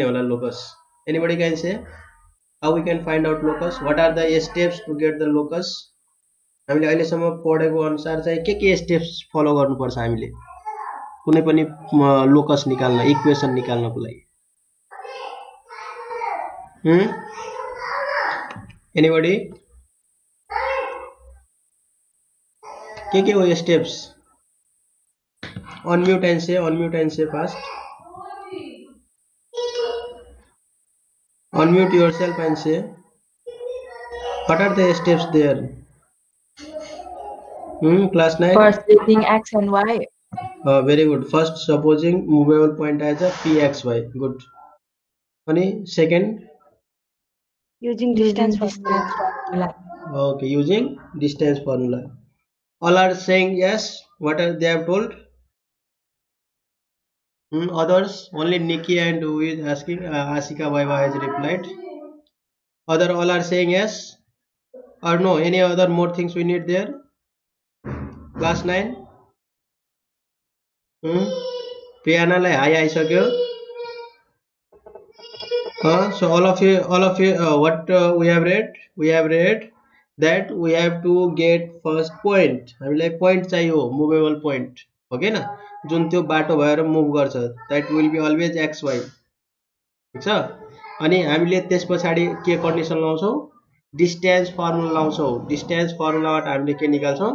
locus. Anybody can say how we can find out locus? What are the steps to get the locus? हामीले अहिलेसम्म पढेको अनुसार चाहिँ के स्टेप्स फलो गर्नुपर्छ हामीले कुनै पनि लोकस निकाल्न इक्वेसन निकाल्नको लागि एनीबडी के हो steps unmute and say fast unmute yourself and say what are the steps there. Class 9 first using x and y. Very good. First supposing movable point as a pxy. Good. Any second using distance formula. Okay, using distance formula. All are saying yes. What are they have told? Others only Nikki and who is asking Asika Vaiva has replied. Other all are saying yes or no. Any other more things we need there? Class 9. Priyana lai hi aisakyo. So all of you what we have read? We have read that we have to get first point. हामीलाई point चाहियो movable point. Okay ना जुन त्यो बाटो भएर move गर्छ that will be always xy. ठीक छ अनि हामीले त्यस पछाडी के कन्डिसन लाउँछौ डिस्टेन्स फर्मुला लाउँछौ डिस्टेन्स फर्मुलाबाट हामीले के निकाल्छौ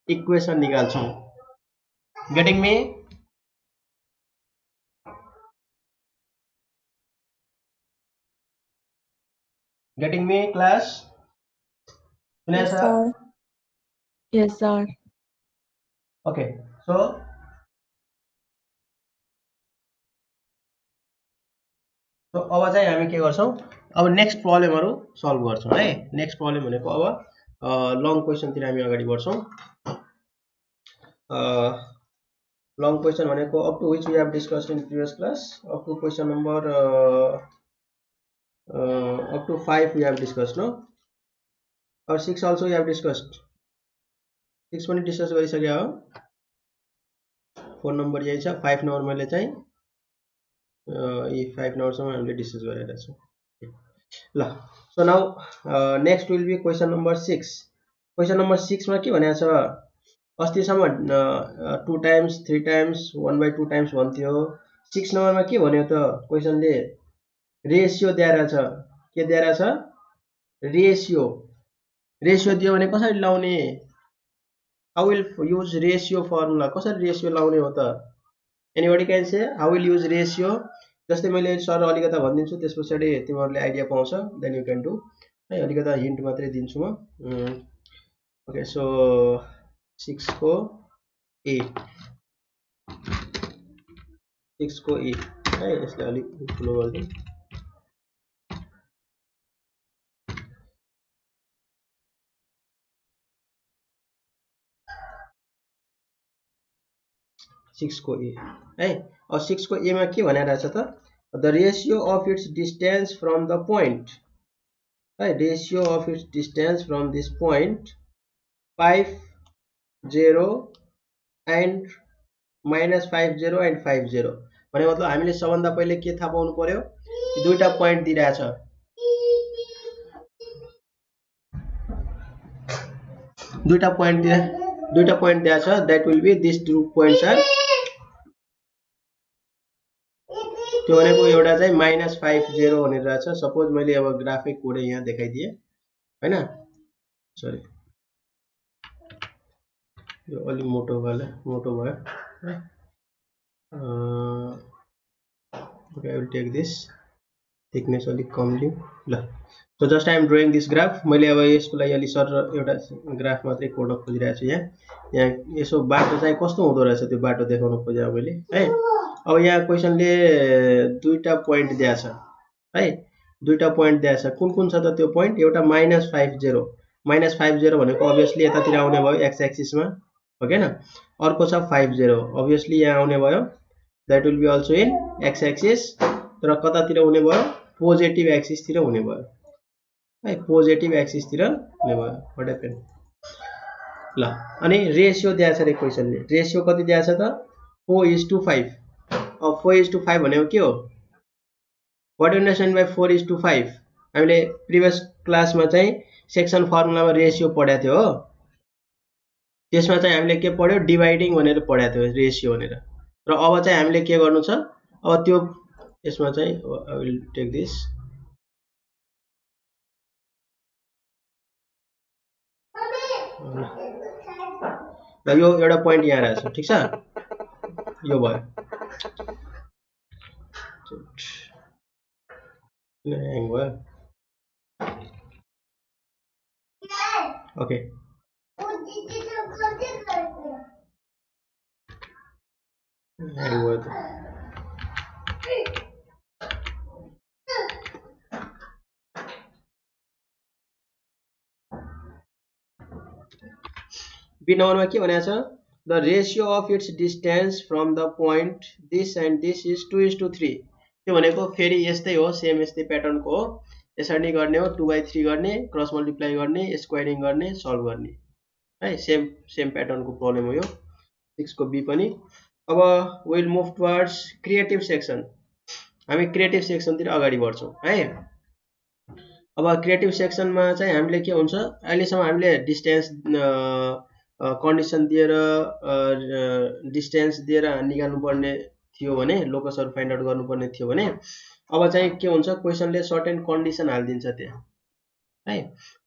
इक्वेसन निकाल्छौ getting me Getting me, class? Yes, sir. Yes, sir. Okay, so अब चाहिँ हामी के गर्छौं अब नेक्स्ट प्रब्लमहरु सल्भ गर्छौं है नेक्स्ट प्रब्लम भनेको अब लङ क्वेशन तिर हामी अगाडि बढ्छौं लङ क्वेशन भनेको up to which we have discussed in previous class up to question number up to 5 we have discussed no or 6 also we have discussed 6 पनि डिस्कस गरिसके हो फोन नम्बर यही छ 5 नम्बर मैले चाहिँ यी 5 नम्बर सम्म हामीले डिस्कस गरेका छौं ल so now next will be question number 6 question number 6 मा के भनेको छ अस्ति सम्म 2 टाइम्स 3 टाइम्स 1/2 टाइम्स भन्थ्यो 6 नम्बरमा के भन्यो त क्वेशनले रेशियो दिएर छ के दिएर छ रेशियो दियो भने कसरी लाउने how will use ratio formula कसरी रेशियो लाउने हो त anybody can say how will use ratio जस्तै मैले सर अलिकता भनिदिन्छु त्यसपछि तिमीहरुले आइडिया पाउँछ देन यु क्यान डु है अलिकता हिन्ट मात्रै दिन्छु म ओके सो 6 को ए 6 को ए है यसले अलि ठुलो गर्दिन सिक्स को ए है और 6 को ए मा के भनेर रहेछ त the ratio of its distance from the point है ratio of its distance from this point 5 0 and -50 and 50 भने मतलब हामीले सबभन्दा पहिले के थाहा पाउनु पर्यो दुईटा पोइन्ट दिइराछ दुईटा पोइन्ट दिएछ that will be this two points are त्यो भनेको एउटा चाहिँ -50 भनेर रहेछ सपोज मैले अब ग्राफिक कोड यहाँ देखाइदिए हैन सरी यो अलि मोटो भयो okay I will take this thickness अलि कम लिऊ ल so just I am drawing this graph मैले अब यसको लागि अलि सर एउटा ग्राफ मात्रै कोड्न खोजिरहेको छु यहाँ यसो बाटो चाहिँ कस्तो हुँदो रहेछ त्यो बाटो देखाउन खोजेँ मैले है अब यहाँ क्वेशनले दुईटा पोइन्ट दिएछ है दुईटा पोइन्ट दिएछ कुन छ त त्यो पोइन्ट एउटा -50 भनेको obviously यतातिर आउने भयो x एक्सिस मा हो हैन अर्को छ 50 obviously यहाँ आउने भयो that will be also in x axis तर कतातिर हुने भयो पोजिटिभ एक्सिस तिर हुने भयो है पोजिटिभ एक्सिस तिर हुने भयो व्हाट ह्यापन ल अनि रेशियो दिएछ रे क्वेशनले रेशियो कति दिएछ त 4:5 अब 4:5 भनेको के हो व्हाट यु अन्डरस्ट्यान्ड बाइ 4:5? हामीले प्रिभियस क्लासमा चाहिँ सेक्सन फर्मुलामा रेसियो पढाएको थियो हो, त्यसमा चाहिँ हामीले के पढ्यो, डिभाइडिङ भनेर पढाएको थियो रेसियो भनेर। र अब चाहिँ हामीले के गर्नु छ, अब त्यो यसमा चाहिँ आई विल टेक दिस, ल यो एउटा पोइन्ट यहाँ रहेछ, ठिक छ, यो भयो, ह्याङ भयो, ओके ह्याङ भयो त। बी नम्बरमा के भनेको छ, the ratio of its distance from the point this and this is 2:3। त्यो भनेको फेरि यस्तै हो, सेम यस्तै प्याटर्नको हो, यसरी गर्ने हो, 2/3 गर्ने, क्रस मल्टिप्लाई गर्ने, स्क्वायरिङ गर्ने, सल्भ गर्ने है, सेम प्याटर्नको प्रब्लम हो यो 6 को बी पनि। अब will move towards creative section, हामी क्रिएटिभ सेक्सनतिर अगाडि बढ्छौँ है। अब क्रिएटिभ सेक्सनमा चाहिँ हामीले के हुन्छ, अहिलेसम्म हामीले डिस्टेन्स कन्डिसन दिएर डिस्टेन्स दिएर निकाल्नुपर्ने थियो भने, लोकसहरू फाइन्ड आउट गर्नुपर्ने थियो भने, अब चाहिँ के हुन्छ, क्वेसनले सर्टेन कन्डिसन हालिदिन्छ त्यहाँ है,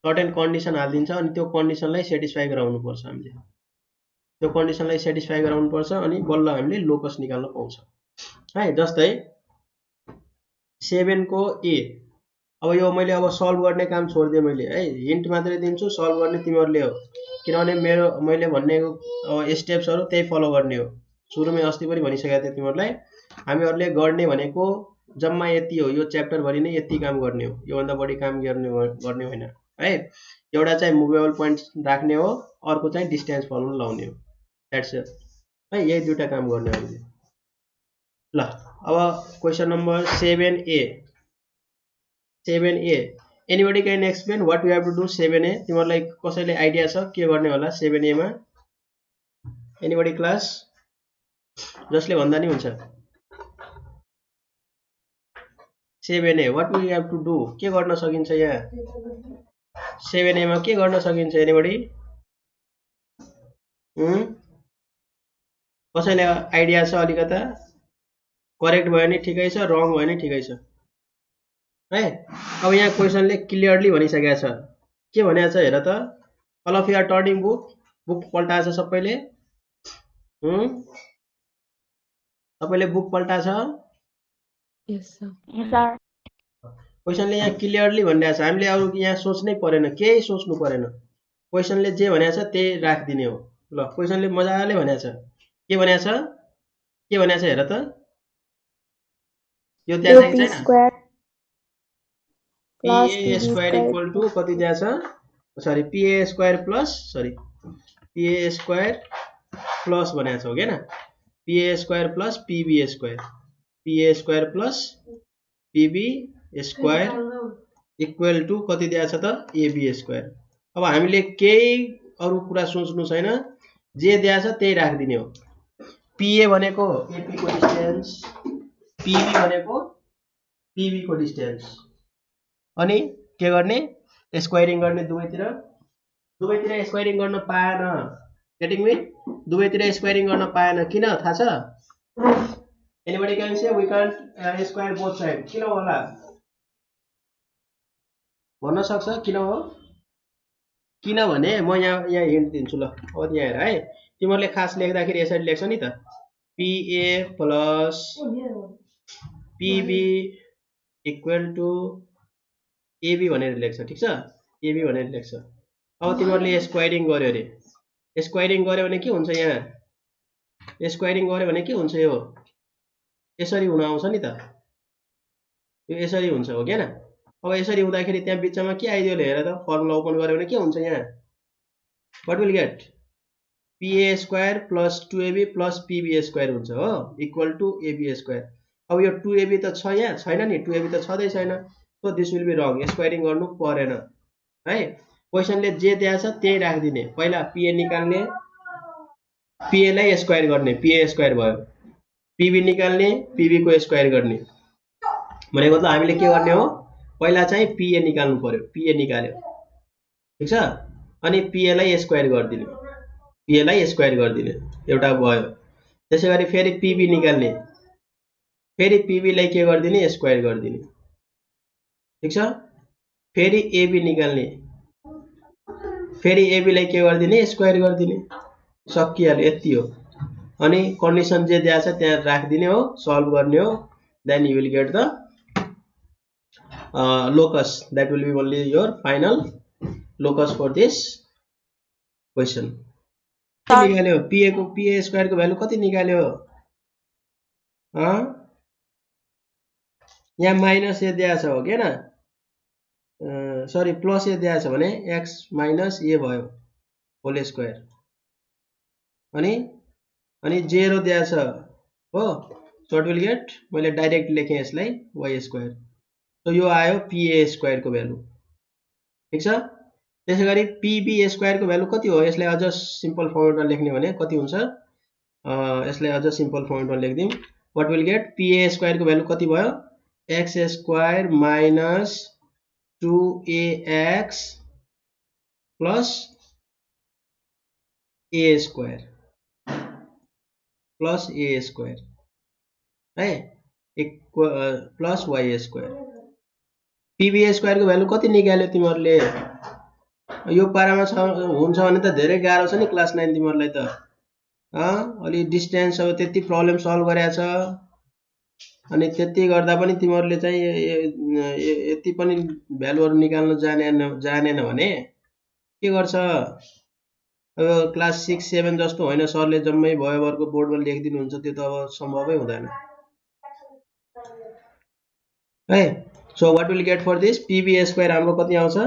सर्टेन कन्डिसन हालिदिन्छ, अनि त्यो कन्डिसनलाई सेटिस्फाई गराउनुपर्छ हामीले, त्यो कन्डिसनलाई सेटिस्फाई गराउनुपर्छ, अनि बल्ल हामीले लोकस निकाल्न पाउँछ है। जस्तै 7 को ए, अब यो मैले अब सल्भ गर्ने काम छोडिदिएँ मैले है, हिन्ट मात्रै दिन्छु, सल्भ गर्ने तिमीहरूले हो, किनभने मैले भनेको स्टेप्सहरू त्यही फलो गर्ने हो। सुरुमै अस्ति पनि भनिसकेको थिएँ तिमीहरूलाई, हामीहरूले गर्ने भनेको जम्मा यति हो, यो च्याप्टरभरि नै यति काम गर्ने हो, योभन्दा बढी काम गर्ने होइन है। एउटा चाहिँ मुभेबल पोइन्ट राख्ने हो, अर्को चाहिँ डिस्टेन्स फर्मुला लाउने हो, द्याट्स इट है, यही दुईवटा काम गर्ने हामीले। ल अब question number 7A, 7A, anybody can explain what we have to do 7A? तिमीहरूलाई कसैले आइडिया छ के गर्ने होला 7A मा? एनीबडी क्लास, जसले भन्दा नि हुन्छ। 7A what we have to do, के गर्न सकिन्छ यहाँ 7A मा, के गर्न सकिन्छ एनीबडी? कसैले आइडिया छ अलिकता? करेक्ट भयो नि ठिकै छ, रङ भयो नि ठिकै छ है। अब यहाँ क्वेसनले क्लियरली भनिसकेको छ, के भनेको छ हेर त, all of you are turning book पल्टाछ सबैले, सबैले बुक पल्टाछ? Yes, sir. Yes, sir. क्वेसनले यहाँ क्लियरली भनिरहेको छ, हामीले अरू यहाँ सोच्नै परेन, केही सोच्नु परेन, क्वेसनले जे भनेको छ त्यही राखिदिने हो। ल क्वेसनले मजाले भनेको छ, के भनेको छ, के भनेको छ हेर त, यो त्यहाँ चाहिँ छैन, PA स्क्वायर इक्वल टु कति दिएको छ, sorry PA square plus, sorry PA square plus भनेको छ हो क्या, PA square plus PB square, PA square plus PB square equal to कति दिएको छ त, AB स्क्वायर। अब हामीले केही अरू कुरा सोच्नु छैन, जे दिएको छ त्यही राखिदिने हो। PA भनेको AP को डिस्टेन्स, PB भनेको PB को डिस्टेन्स, अनि के गर्ने, स्क्वायरिङ गर्ने दुवैतिर स्क्वायरिङ गर्न पाएन, गेटिङ मी, दुवैतिर स्क्वायरिङ गर्न पाएन, किन थाहा छ? Anybody can say we can't square both side, किन होला भन्न सक्छ किन हो? किनभने म यहाँ हिन्ट दिन्छु ल, अब यहाँ हेर है, तिमीहरूले खास लेख्दाखेरि यसरी लेख्छ नि त, PA plus PB equal to AB भनेर लेख्छ, ठिक छ, AB भनेर लेख्छ। अब तिमीहरूले स्क्वायरिङ गर्यो अरे, स्क्वायरिङ गर्यो भने के हुन्छ, यहाँ स्क्वायरिङ गर्यो भने के हुन्छ, यो यसरी हुन आउँछ नि त, यो यसरी हुन्छ हो क्या। अब यसरी हुँदाखेरि त्यहाँ बिचमा के आइदियो हेर त, फर्मुला ओपन गर्यो भने के हुन्छ यहाँ, what will get, PA square plus 2AB plus PB square हुन्छ हो, इक्वल टु AB स्क्वायर। अब यो 2AB त छ, यहाँ छैन नि, 2AB त छँदै छैन, so this will be wrong, squaring गर्नु परेन है। क्वेसनले जे दिएको छ त्यही राखिदिने, पहिला PA निकाल्ने, PA लाई स्क्वायर गर्ने, PA स्क्वायर भयो, PB निकाल्ने, PB को स्क्वायर गर्ने, भनेको मतलब हामीले के गर्ने हो, पहिला चाहिँ PA निकाल्नु पर्यो। PA निकाल्यो, ठिक छ। अनि PA लाई स्क्वायर गरिदिने, PA लाई स्क्वायर गरिदिने, एउटा भयो। त्यसै गरी फेरि PB निकाल्ने, फेरि PB लाई के गरिदिने, स्क्वायर गरिदिने, ठिक छ। फेरि AB निकाल्ने, फेरि AB लाई के गरिदिने, स्क्वायर गरिदिने, सकिहाल्यो, यति हो। अनि कन्डिसन जे दिएको छ त्यहाँ राखिदिने हो, सल्भ गर्ने हो, then you will get the locus. That will be only your final locus for this question. कति निकाल्यो, PA स्क्वायर को भ्यालु कति निकाल्यो? यहाँ माइनस ए दिएको छ हो किन, सरी प्लस ए दिएको छ भने x माइनस ए भयो होल स्क्वायर, अनि 0 दिएको छ हो। सो व्हाट विल गेट, मैले डाइरेक्ट लेखेँ यसलाई y स्क्वायर। सो यो आयो PA स्क्वायर को भ्यालु, ठिक छ। त्यसै गरी PB स्क्वायर को भ्यालु कति हो, यसलाई अझ सिम्पल फर्ममा लेख्ने भने कति हुन्छ, यसलाई अझ सिम्पल फर्ममा लेख्दिम। What will get, PA square को भ्यालु कति भयो, x square minus 2ax plus a square plus a square है, plus y square. PB square को भ्यालु कति निकाल्यो तिमीहरूले? यो पारामा हुन्छ भने त धेरै गाह्रो छ नि क्लास 9 तिमीहरूलाई त। अलि डिस्टेन्स अब त्यति प्रब्लम सल्भ गरेछ, अनि त्यति गर्दा पनि तिमीहरूले चाहिँ यति पनि भ्यालुहरु निकाल्न जानेन भने के गर्छ? अब क्लास 6 7 जस्तो होइन, सरले जम्मै भयोभरको बोर्डमा लेखिदिनुहुन्छ, त्यो त अब सम्भवै हुँदैन है। So what will get for this, PB square हाम्रो कति आउँछ?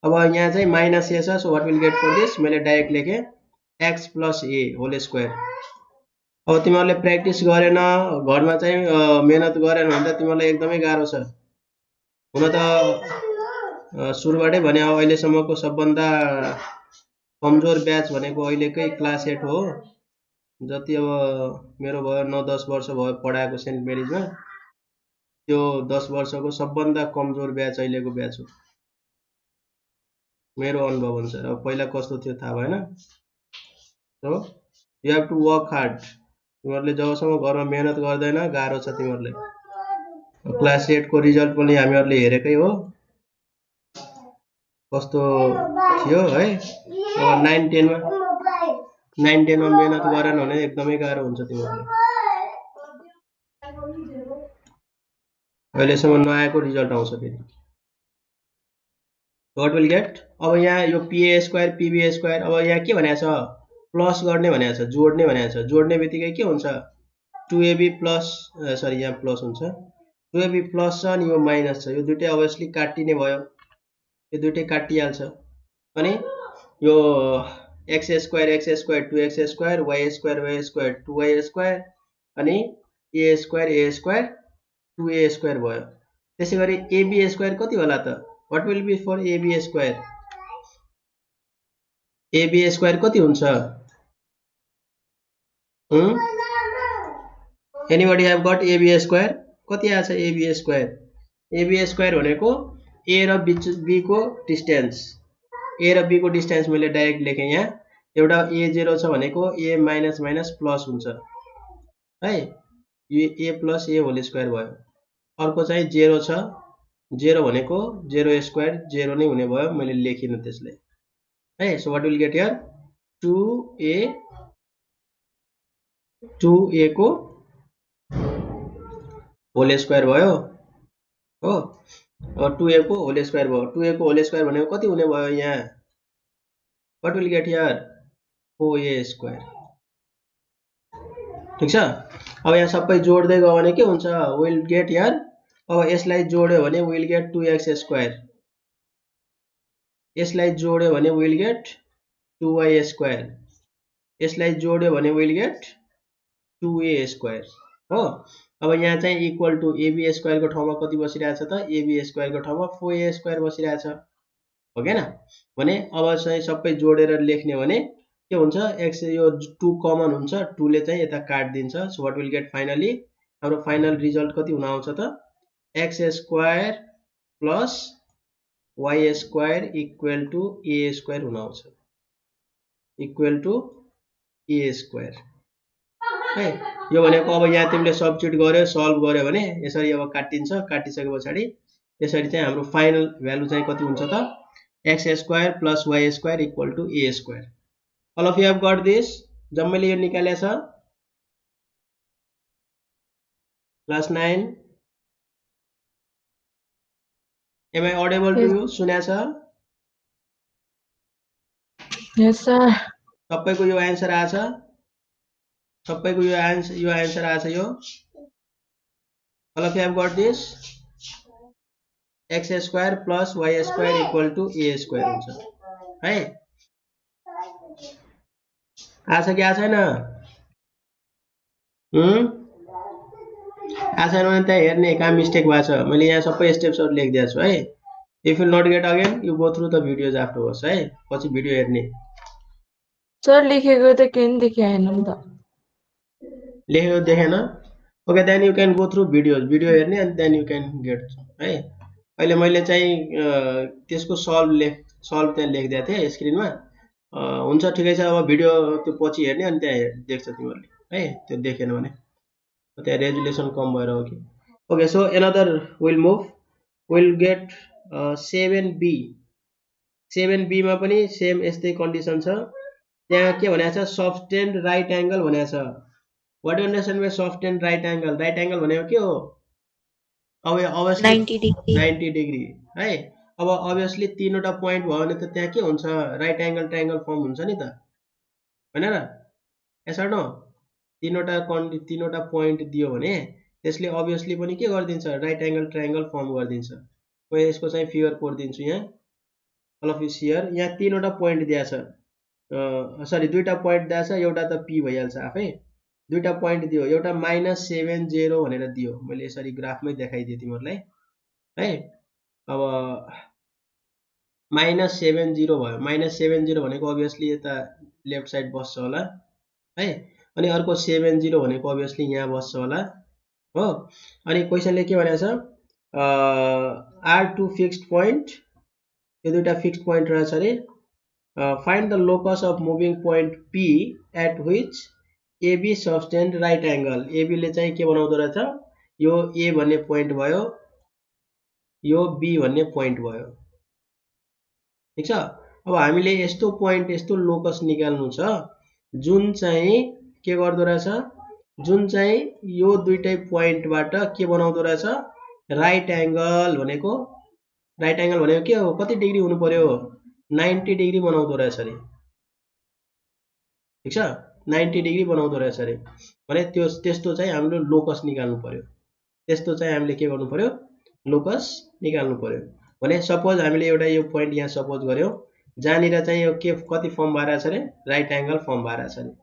अब यहाँ चाहिँ माइनस ए छ, so what will get for this, मैले डाइरेक्ट लेखेँ x plus A whole square. अब तिमीहरूले प्र्याक्टिस गरेन, घरमा चाहिँ मेहनत गरेन भने त तिमीहरूलाई एकदमै गाह्रो छ। हुन त सुरुबाटै भने अहिलेसम्मको सबभन्दा कमजोर ब्याच भनेको अहिलेकै क्लास 8 हो। जति अब मेरो भयो 9-10 वर्ष भयो पढाएको सेन्ट मेरिजमा, त्यो 10 वर्षको सबभन्दा कमजोर ब्याच अहिलेको ब्याच हो, मेरो अनुभव अनुसार। अब पहिला कस्तो थियो थाहा भएन। So you have to work hard. तिमीहरूले जबसम्म घरमा मेहनत गर्दैन गाह्रो छ तिमीहरूलाई। क्लास 8 को रिजल्ट पनि हामीहरूले हेरेकै हो कस्तो थियो है। अब 9 10 मा मेहनत गरेन भने एकदमै गाह्रो हुन्छ तिमीहरूलाई। अहिलेसम्म नआएको रिजल्ट आउँछ फेरि। व्हाट विल गेट, अब यहाँ यो PA स्क्वायर PB स्क्वायर, अब यहाँ के भनेको छ, प्लस गर्ने भनेको छ, जोड्ने भनेको छ। जोड्ने बित्तिकै के हुन्छ, 2AB प्लस, सरी यहाँ प्लस हुन्छ, 2AB प्लस छ अनि यो माइनस छ, यो दुईटै अभियसली काटिने भयो, यो दुईटै काटिहाल्छ। अनि यो x square 2x square y square 2y square अनि a स्क्वायर 2a स्क्वायर भयो। त्यसै गरी AB स्क्वायर कति होला त, what will be for AB square, AB square कति हुन्छ? Anybody have got AB square कति आछ? AB स्क्वायर, AB स्क्वायर भनेको A र B को डिस्टेन्स, A र B को डिस्टेन्स मैले डाइरेक्ट लेखेँ यहाँ। एउटा A0 छ भनेको A माइनस माइनस प्लस हुन्छ है, यो A plus A whole square भयो। अर्को चाहिँ 0 छ, 0 भनेको 0 स्क्वायर 0 नै हुने भयो, मैले लेखिन त्यसलाई है। So what will get here, 2A को होल स्क्वायर भयो हो। अब 2A को होल स्क्वायर भयो, 2A को होल स्क्वायर भनेको कति हुने भयो यहाँ, what will get here 4A square, ठिक छ। अब यहाँ सबै जोड्दै गयो भने के हुन्छ, विल गेट हियर, अब यसलाई जोड्यो भने विल गेट 2x स्क्वायर, यसलाई जोड्यो भने विल गेट 2y स्क्वायर, यसलाई जोड्यो भने विल गेट 2a स्क्वायर हो। अब यहाँ चाहिँ इक्वल टु AB स्क्वायर को ठाउँमा कति बसिरहेछ त, AB स्क्वायर को ठाउँमा 4a स्क्वायर बसिरहेछ हो हैन। भने अब चाहिँ सबै जोडेर लेख्ने भने के हुन्छ, x यो 2 कमन हुन्छ, 2 ले चाहिँ यता काट्दिन्छ। So what will get finally, हाम्रो फाइनल रिजल्ट कति हुन आउँछ त, x square plus Y square equal to A square हुन आउँछ इक्वल टू ए स्क्वायर है यो भनेको अब यहाँ तिमीले सब्स्टिट्युट गर्यो सल्भ गर्यो भने यसरी अब काटिन्छ काटिसके पछाडि यसरी चाहिँ हाम्रो फाइनल भ्यालु चाहिँ कति हुन्छ त x square plus Y square equal to A square all of you have got this जम्मैले यो निकालेछ class 9 am I audible to Yes. you सुनेछ Yes, sir. सबैको यो आन्सर आछ सबैको यो आन्सर आछ यो all of you have got this X square plus Y square equal to A square हुन्छ है आछ कि आछ छैन आछ छैन भने त्यहाँ हेर्ने कहाँ मिस्टेक भएको छ मैले यहाँ सबै स्टेप्सहरु लेखिदिएको छु है if you not get again you go through the videos afterwards है पछि भिडियो हेर्ने सर लेखेको त केही नि देखाएन नि त लेखेको देखेन okay then you can go through video हेर्ने and then you can get है अहिले मैले चाहिँ त्यसको सल्भ त्यहाँ लेखिदिएको थिएँ स्क्रिनमा हुन्छ ठिकै छ अब भिडियो त्यो पछि हेर्ने अनि त्यहाँ देख्छ तिमीहरूले है त्यो देखेन भने त्यहाँ रेजुलेसन कम भएर हो कि okay so another will move will get 7B 7B मा पनि सेम यस्तै कन्डिसन छ त्यहाँ के भनेको छ सबटेन्ड राइट एंगल भनेको छ what you understand by subtend right angle भनेको के हो अब अभियसली 90 डिग्री है अब अभियसली तीनवटा पोइन्ट भयो भने त त्यहाँ के हुन्छ राइट एंगल ट्रायंगल फर्म हुन्छ नि त हैन र यसो नो तीनवटा पोइन्ट दियो भने त्यसले अभियसली पनि के गर्दिन्छ राइट एंगल ट्रायंगल फर्म गर्दिन्छ म यसको चाहिँ फिगर कोडिदिन्छु यहाँ अल अफ दिस हियर यहाँ तीनवटा पोइन्ट दिएको छ सरी दुईटा पोइन्ट दिएको छ एउटा त पी भइहाल्छ आफै दुईटा पोइन्ट दियो एउटा -70 भनेर दियो मैले यसरी ग्राफमै देखाइदिए तिमीहरुलाई है अब -70 भयो -70 भनेको अभियसली यता लेफ्ट साइड बस्छ होला है अनि अर्को 70 भनेको अभियसली यहाँ बस्छ होला हो अनि क्वेशनले के भनेको छ आर टु फिक्स्ड पोइन्ट यो दुईटा फिक्स्ड पोइन्ट रहेछ अरे find the locus of moving point P at which AB subtend right angle AB ले चाहिँ के बनाउँदो रहेछ यो ए भन्ने पोइन्ट भयो यो बी भन्ने पोइन्ट भयो ठीक छ अब हामीले यस्तो पोइन्ट यस्तो लोकस निकाल्नु छ जुन चाहिँ के गर्दो रहेछ जुन चाहिँ यो दुईटै पोइन्टबाट के बनाउँदो रहेछ राइट एंगल भनेको के हो कति डिग्री हुनु पर्यो 90 डिग्री बनाउँदो रहेछ अरे ठीक छ 90 डिग्री बनाउँदो रहेछ अरे भने त्यो त्यस्तो चाहिँ हामीले लोकस निकाल्नु पर्यो त्यस्तो चाहिँ हामीले के गर्नु पर्यो लोकस निकाल्नु पर्यो भने सपोज हामीले एउटा यो पोइन्ट यहाँ सपोज गर्यौ जहाँनिर चाहिँ यो के कति फर्म भएर छ अरे राइट एंगल फर्म भएर छ अरे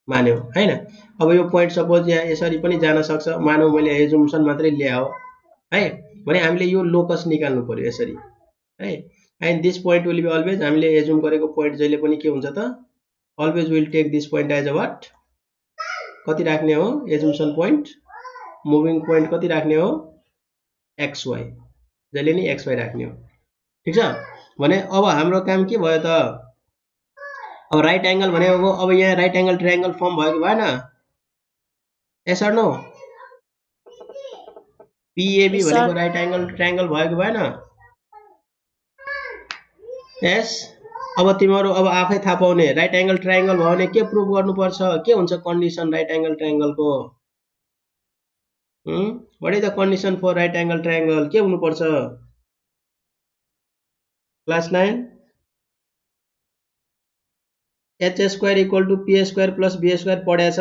मान्यो हैन अब यो पोइन्ट सपोज यहाँ यसरी पनि जान सक्छ मानौ मैले एजुम्सन मात्रै ल्याओ है भने हामीले यो लोकस निकाल्नु पर्यो यसरी है and this point will be always हामीले एजुम गरेको पोइन्ट जहिले पनि के हुन्छ त always will take this point as a what कति राख्ने हो एजुम्सन पोइन्ट मुभिङ पोइन्ट कति राख्ने हो xy जहिले नि xy राख्ने हो ठीक छ भने अब हाम्रो काम के भयो त अब राइट एंगल भनेको अब यहाँ राइट एंगल ट्रायंगल फर्म भयो कि भएन यस अर नो PAB भनेको राइट एंगल ट्रायंगल भयो कि भएन यस अब तिमीहरु अब आफै थाहा पाउने राइट एंगल ट्रायंगल भयो भने के प्रुफ गर्नुपर्छ के हुन्छ कन्डिसन राइट एंगल ट्रायंगल को what is the condition for right angle triangle के हुनु पर्छ class 9 h square equal to p square plus b square पढ्या छ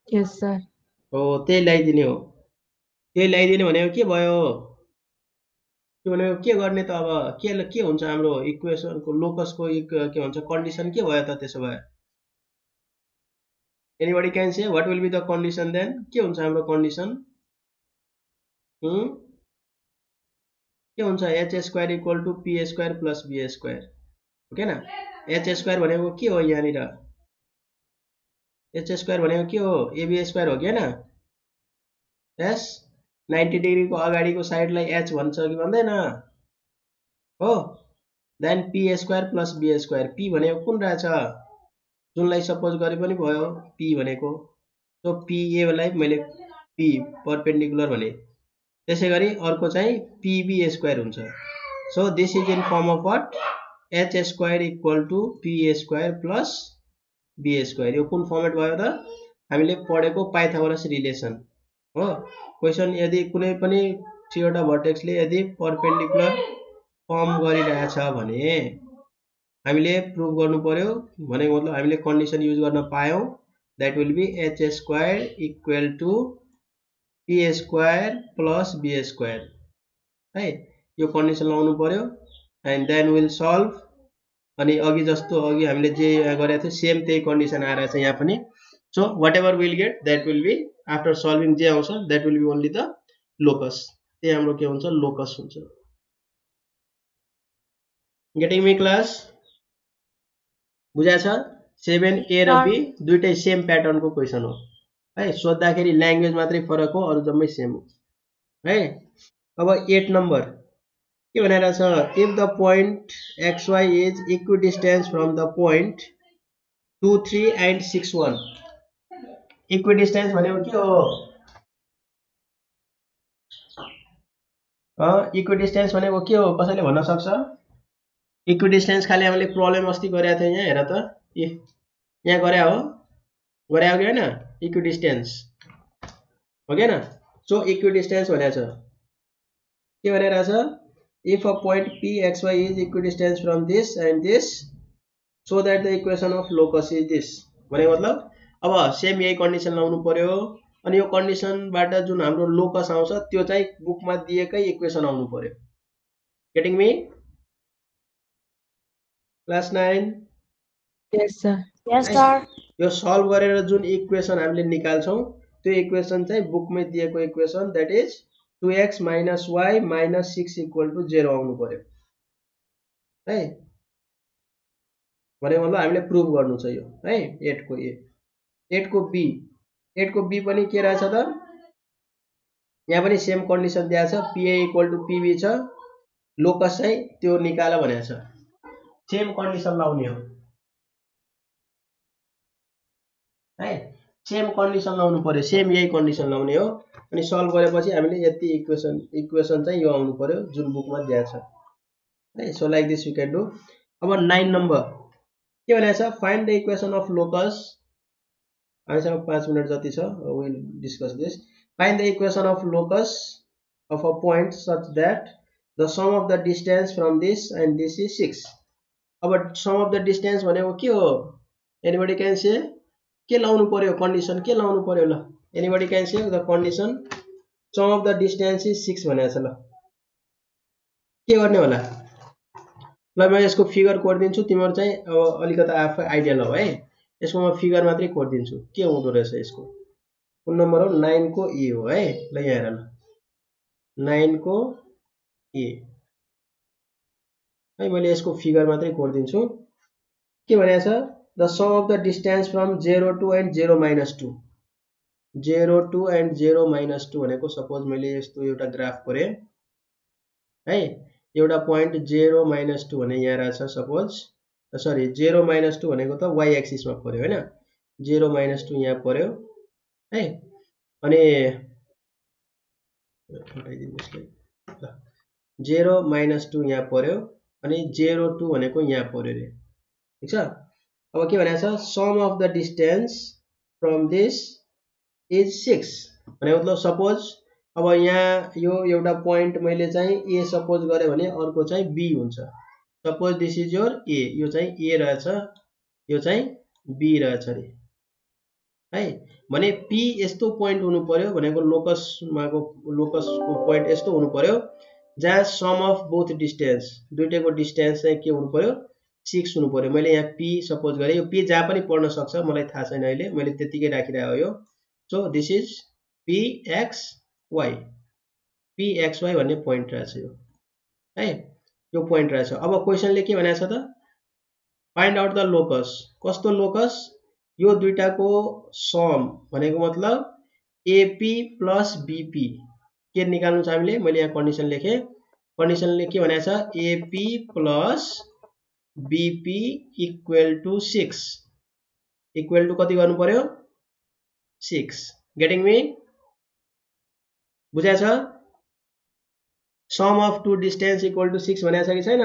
यस सर हो त्यही ल्याइदिने भनेको के भयो के भनेको के गर्ने त अब के हुन्छ हाम्रो इक्वेशनको लोकसको के भन्छ कन्डिसन के भयो त त्यसो भए anybody can say what will be the condition then के हुन्छ हाम्रो कन्डिसन के हुन्छ h square equal to p square plus b square okay न h स्क्वायर भनेको के हो यहाँनिर h स्क्वायर भनेको के हो ab स्क्वायर हो कि हैन यस 90 डिग्रीको अगाडिको साइडलाई h भन्छ कि भन्दैन हो then p square plus b square p भनेको कुन रहेछ जुनलाई सपोज गरे पनि भयो p भनेको सो p a लाई मैले p परपेन्डिकुलर भने त्यसैगरी अर्को चाहिँ pb स्क्वायर हुन्छ so this is in form of what h square equal to p square plus b square यो कुन फर्मेट भयो त हामीले पढेको पाइथागोरस रिलेसन हो क्वेशन यदि कुनै पनि थ्रीवटा भर्टेक्सले यदि परपेन्डिकुलर फर्म गरिरहेछ भने हामीले प्रुभ गर्नु पर्यो भनेको मतलब हामीले कन्डिसन युज गर्न पायौं that will be h square equal to p square plus b square है यो कन्डिसन लाउनु पर्यो एन्ड देन विल सल्भ अनि अघि जस्तो अघि हामीले जे गरेको थियो सेम त्यही कन्डिसन आइरहेछ यहाँ पनि so whatever we'll get that will be after solving जे आउँछ that will be only the locus त्यही हाम्रो के हुन्छ लोकस हुन्छ गेटिङ मी क्लास बुझाछ 7a र b दुईटै सेम प्याटर्नको क्वेशन हो है सोध्दाखेरि ल्याङ्ग्वेज मात्रै फरक हो अरु जम्मै सेम हो है अब 8 नम्बर के भनेर छ if the point xy is equidistant from the point 2 3 and 6 1 इक्विडिस्टेन्स भनेको के हो इक्विडिस्टेन्स भनेको के हो कसैले भन्न सक्छ इक्विडिस्टेन्स खाली हामीले प्रब्लम अस्ति गरेका थियौ यहाँ हेर त यहाँ गरे हो कि हैन इक्विडिस्टेन्स हो के हैन सो इक्विडिस्टेन्स भनेको छ के भनेर छ if a point p xy is equidistant from this and this so that the equation of locus is this भनेको मतलब अब सेम यही कन्डिसन लाउनु पर्यो अनि यो कन्डिसनबाट जुन हाम्रो लोकस आउँछ त्यो चाहिँ बुकमा दिएकै इक्वेसन आउनु पर्यो getting me class 9 Yes, sir. Yes, sir. यो सल्भ गरेर जुन इक्वेसन हामीले निकाल्छौं त्यो इक्वेसन चाहिँ बुकमै दिएको equation that is 2x minus y minus 6 equal to 0 आउनु पर्यो है भनेको मतलब हामीले प्रुभ गर्नु छ यो है 8 को a 8 को b पनि के रहेछ त यहाँ पनि सेम कन्डिसन दिएको छ pa इक्वल टु pb छ लोकस चाहिँ त्यो निकाल भनेको छ सेम कन्डिसन लाउने हो है सेम कन्डिसन लाउनु पर्यो सेम यही कन्डिसन लाउने हो अनि सल्भ गरेपछि हामीले यति इक्वेसन चाहिँ यो आउनु पर्यो जुन बुकमा दिएको छ है so like this we can do अब 9 नम्बर के भनेको छ find the equation of locus हामीसँग 5 मिनेट जति छ will discuss this find the equation of locus of a point such that the sum of the distance from this and this is 6 अब some of the distance भनेको के हो anybody can से के लाउनु पर्यो कन्डिसन के लाउनु पर्यो ल anybody can say the condition sum of the distance is 6 भनेको छ ल के गर्ने होला ल म यसको फिगर कोर्दिन्छु तिम्रो चाहिँ अब अलिकति आफै आइडिया ल है यसको म फिगर मात्रै कोर्दिन्छु के हुँदो रहेछ यसको कुन नम्बर हो 9 को ए हो है ल यहाँ हेर ल 9 को ए है मैले यसको फिगर मात्रै कोर्दिन्छु के भनेको छ the sum of the distance from 0 two and 0 minus 2 0 two and 0 minus 2 भनेको सपोज मैले यस्तो एउटा ग्राफ कोरे है एउटा पोइन्ट 0 minus 2 भने यहाँ रहेछ सपोज सरी 0 minus 2 भनेको त y एक्सिस मा पर्यो हैन 0 minus 2 यहाँ पर्यो है अनि हटाइदिनुस् ल 0 minus 2 यहाँ पर्यो अनि 0 2 भनेको यहाँ पर्यो रे ठीक छ अब के भनेको छ sum of the distance from this is 6 भने मतलब सपोज अब यहाँ यो एउटा पोइन्ट मैले चाहिँ a सपोज गरे भने अर्को चाहिँ b हुन्छ suppose this is your a यो चाहिँ a रहेछ यो चाहिँ b रहेछ रे है भने p यस्तो पोइन्ट हुनु पर्यो भनेको लोकसको पोइन्ट यस्तो हुनु पर्यो जहाँ सम अफ बोथ डिस्टेन्स दुईटैको डिस्टेन्स चाहिँ के हुनु पर्यो 6 हुनु पर्यो मैले यहाँ p सपोज गरे यो p जहाँ पनि पढ्न सक्छ मलाई थाहा छैन अहिले मैले त्यतिकै राखिरहेको यो so this is pxy pxy भन्ने पोइन्ट रहेछ यो है यो पोइन्ट रहेछ अब क्वेशनले के भनेको छ त फाइन्ड आउट द लोकस कस्तो लोकस यो दुईटाको सम भनेको मतलब AP plus BP के निकाल्नु छ हामीले मैले यहाँ कन्डिसन लेखे कन्डिसनले के भनेको छ AP plus BP equal to 6 equal to कति गर्नु पर्यो 6 गेटिङ मी बुझाछ sum of two distance equal to 6 भनेको छ कि छैन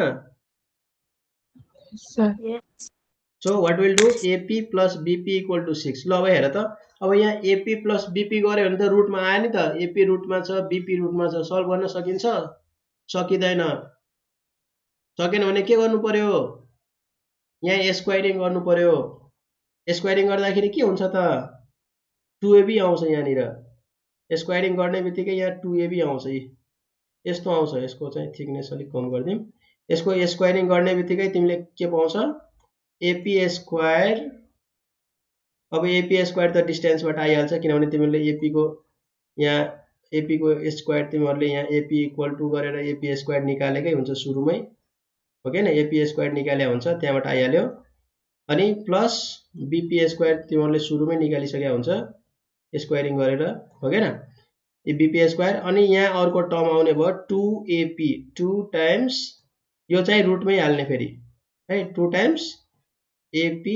Sir. Yes. So what will do AP plus BP equal to 6 ल अब हेर त अब यहाँ एपी प्लस बीपी गर्यो भने त रुटमा आयो नि त एपी रुटमा छ बीपी रुटमा छ सल्भ गर्न सकिन्छ सकिदैन सकेन भने के गर्नु पर्यो यहाँ स्क्वायरिङ गर्नु पर्यो स्क्वायरिङ गर्दाखेरि के हुन्छ त 2ab आउँछ यहाँनिर स्क्वायरिङ गर्ने बित्तिकै यहाँ 2ab आउँछ यस्तो आउँछ यसको चाहिँ थिकनेस अलिक कम गर्दिम यसको स्क्वायरिङ गर्ने बित्तिकै तिमीले के पाउँछ एपी स्क्वायर अब एपी स्क्वायर त डिस्टेन्सबाट आइहाल्छ किनभने तिमीले एपी को यहाँ एपी को स्क्वायर तिमीहरूले यहाँ एपी इक्वल टु गरेर एपी स्क्वायर निकालेकै हुन्छ सुरुमै हो किन एपी स्क्वायर निकाले हुन्छ त्यहाँबाट आइहाल्यो अनि प्लस बीपी स्क्वायर तिमीहरूले सुरुमै निकालिसकेका हुन्छ स्क्वायरिङ गरेर हो किन बीपी स्क्वायर अनि यहाँ अर्को टर्म आउने भयो 2AP 2 टाइम्स यो चाहिँ रुटमै हाल्ने फेरि है 2 टाइम्स AP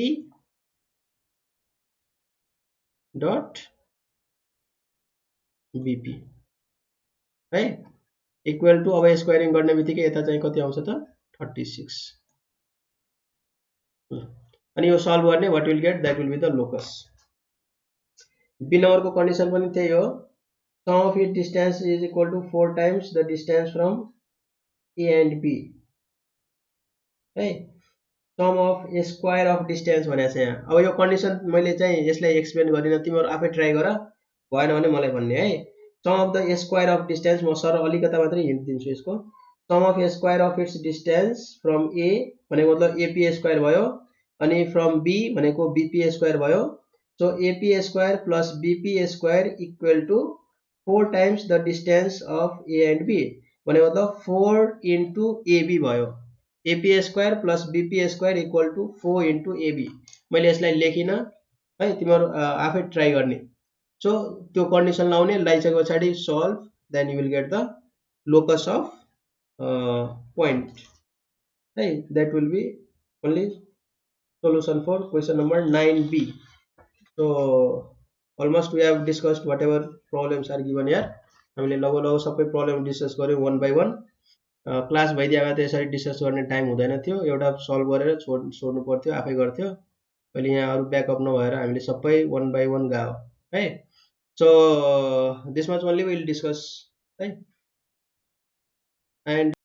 डट बीपी है इक्वल टु अब स्क्वायरिङ गर्ने बित्तिकै यता चाहिँ कति आउँछ त 36 अनि यो सल्भ गर्ने what will get that will be the locus B नम्बरको कन्डिसन पनि त्यही हो sum of it distance is equal to 4 times the distance from A and B है sum of square of distance भनेको छ यहाँ अब यो कन्डिसन मैले चाहिँ यसलाई एक्सप्लेन गरिन तिमीहरू आफै ट्राई गर भएन भने मलाई भन्ने है sum of the square of distance म सर अलिकता मात्रै हिन्ट दिन्छु यसको sum of square of its distance from A भनेको मतलब एपी स्क्वायर भयो अनि फ्रम बी भनेको बीपी स्क्वायर भयो so AP square plus BP square equal to 4 times the distance of A and B भनेको मतलब 4 इन्टु एबी भयो AP square plus BP square equal to 4 into AB मैले यसलाई लेखिन है तिमीहरू आफै ट्राई गर्ने सो त्यो कन्डिसन लाउने लगाइसके पछाडि solve then you will get the locus of point है that will be only solution for question number 9b so almost we have discussed whatever problems are given here हामीले लगभग सबै problem discuss गर्यौं वन by one class भइदिएका त यसरी discuss गर्ने time हुँदैन थियो एउटा सल्भ गरेर छोड्नु पर्थ्यो आफै गर्थ्यो अहिले यहाँ अरु ब्याकअप नभएर हामीले सबै वन बाइ वन गयो है so this much only will discuss है एन्ड